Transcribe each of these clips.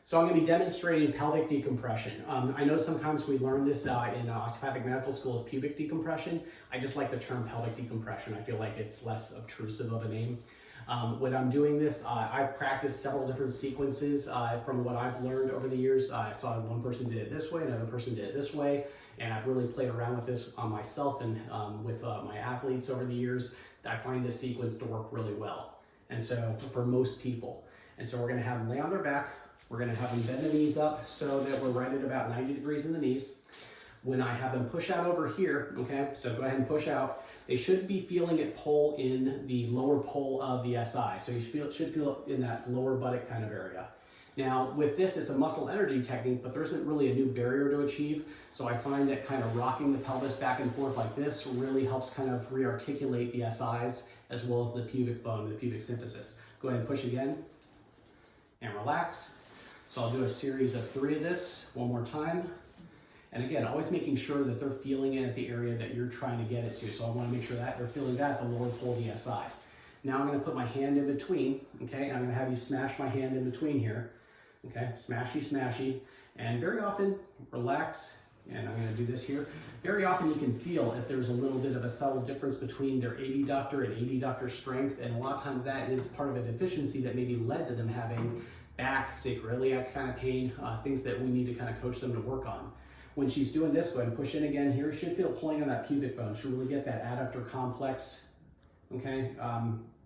So I'm going to be demonstrating pelvic decompression. I know sometimes we learn this in osteopathic medical school as pubic decompression. I just like the term pelvic decompression. I feel like it's less obtrusive of a name. When I'm doing this, I've practiced several different sequences from what I've learned over the years. I saw one person did it this way, another person did it this way, and I've really played around with this on myself and with my athletes over the years. I find this sequence to work really well, and so for most people. And so we're going to have them lay on their back. We're going to have them bend the knees up so that we're right at about 90 degrees in the knees. When I have them push out over here, okay, so go ahead and push out. They should be feeling it pull in the lower pole of the SI. So you should feel it in that lower buttock kind of area. Now with this, it's a muscle energy technique, but there isn't really a new barrier to achieve. So I find that kind of rocking the pelvis back and forth like this really helps kind of re-articulate the SIs as well as the pubic bone, the pubic symphysis. Go ahead and push again and relax. So I'll do a series of 3 of this one more time. And again, always making sure that they're feeling it at the area that you're trying to get it to. So I want to make sure that they're feeling that at the lower pole of the SI. Now I'm going to put my hand in between, okay? I'm going to have you smash my hand in between here, okay? Smashy, smashy. And very often, relax. And I'm going to do this here. Very often you can feel if there's a little bit of a subtle difference between their abductor and adductor strength. And a lot of times that is part of a deficiency that maybe led to them having back, sacroiliac kind of pain, things that we need to kind of coach them to work on. When she's doing this, go ahead and push in again here. You should feel pulling on that pubic bone. Should really get that adductor complex, okay?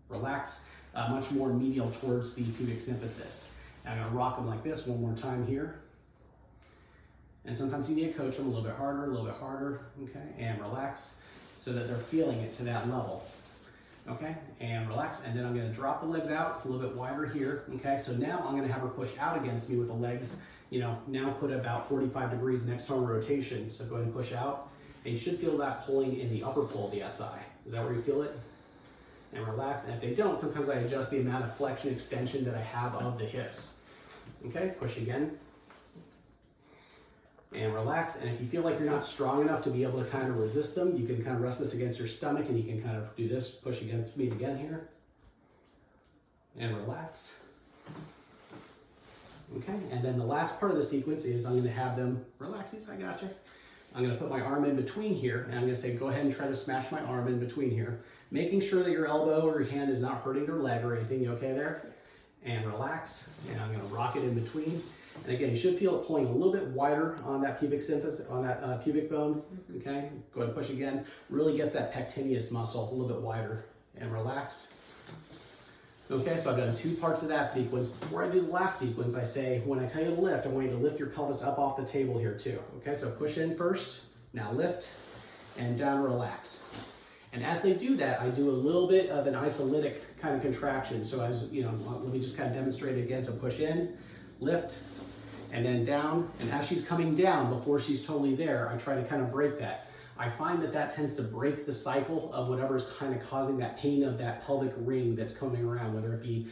Relax much more medial towards the pubic symphysis. And I'm gonna rock them like this one more time here. And sometimes you need to coach them a little bit harder, okay? And relax so that they're feeling it to that level. Okay, and relax, and then I'm gonna drop the legs out a little bit wider here, okay? So now I'm gonna have her push out against me with the legs, now put about 45 degrees in external rotation. So go ahead and push out, and you should feel that pulling in the upper pole of the SI. Is that where you feel it? And relax, and if they don't, sometimes I adjust the amount of flexion extension that I have of the hips. Okay, push again. And relax, and if you feel like you're not strong enough to be able to kind of resist them, you can kind of rest this against your stomach and you can kind of do this, push against me again here. And relax. Okay, and then the last part of the sequence is I'm gonna have them, relax, I got you. I'm gonna put my arm in between here and I'm gonna say, go ahead and try to smash my arm in between here, making sure that your elbow or your hand is not hurting your leg or anything. You okay there? And relax, and I'm gonna rock it in between. And again, you should feel it pulling a little bit wider on that pubic symphysis, on that pubic bone, okay? Go ahead and push again. Really gets that pectineus muscle a little bit wider, and relax. Okay, so I've done 2 parts of that sequence. Before I do the last sequence, I say, when I tell you to lift, I want you to lift your pelvis up off the table here too. Okay, so push in first, now lift, and down, relax. And as they do that, I do a little bit of an isolytic kind of contraction. So as, let me just kind of demonstrate it again. So push in, lift, and then down. And as she's coming down, before she's totally there, I try to kind of break that. I find that tends to break the cycle of whatever's kind of causing that pain of that pelvic ring that's coming around, whether it be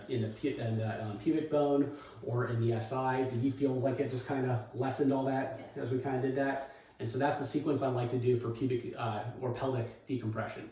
in the pubic bone or in the SI. Do you feel like it just kind of lessened all that as we kind of did that? And so that's the sequence I like to do for pubic or pelvic decompression.